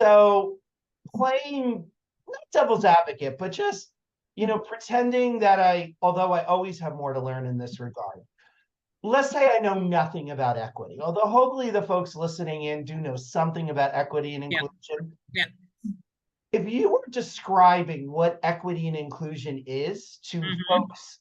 So playing not devil's advocate, but just, pretending that although I always have more to learn in this regard. Let's say I know nothing about equity, although hopefully the folks listening in do know something about equity and Yeah. inclusion. Yeah. If you were describing what equity and inclusion is to folks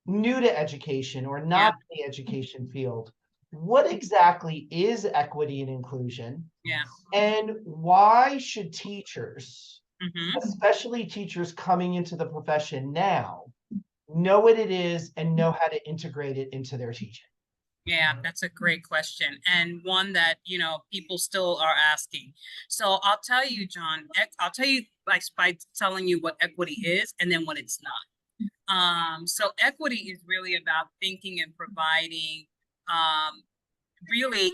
new to education or Yeah. not in the education field, what exactly is equity and inclusion? Yeah. And why should teachers, Mm-hmm. especially teachers coming into the profession now, know what it is and know how to integrate it into their teaching? Yeah, that's a great question, and one that, people still are asking. So I'll tell you, John, I'll tell you by telling you what equity is and then what it's not. So equity is really about thinking and providing really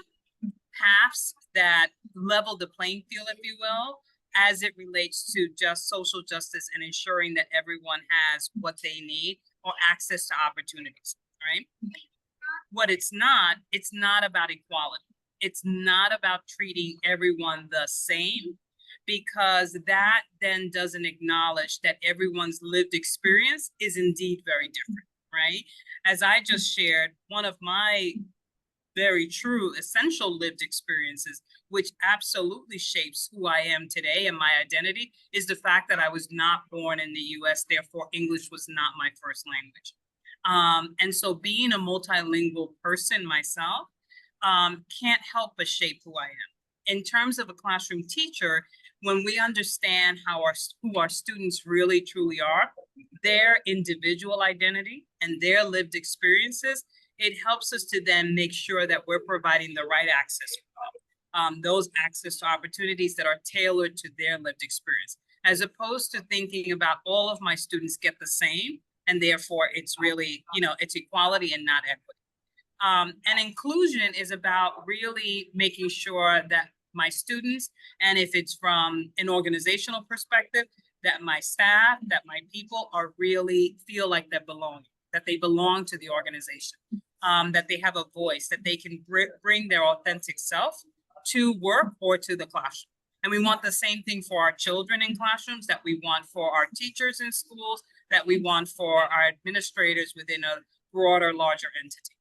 paths that level the playing field, if you will, as it relates to just social justice and ensuring that everyone has what they need or access to opportunities, right? What it's not about equality. It's not about treating everyone the same, because that then doesn't acknowledge that everyone's lived experience is indeed very different, right? As I just shared, one of my very true, essential lived experiences, which absolutely shapes who I am today and my identity, is the fact that I was not born in the US, therefore English was not my first language. And so being a multilingual person myself, can't help but shape who I am. In terms of a classroom teacher, when we understand who our students really truly are, their individual identity and their lived experiences, it helps us to then make sure that we're providing the right access for them. Those access to opportunities that are tailored to their lived experience, as opposed to thinking about all of my students get the same, and therefore it's really, it's equality and not equity. And inclusion is about really making sure that my students, and if it's from an organizational perspective, that my staff, that my people are really feel like they're belonging, that they belong to the organization, that they have a voice, that they can bring their authentic self to work or to the classroom. And we want the same thing for our children in classrooms, that we want for our teachers in schools, that we want for our administrators within a broader, larger entity.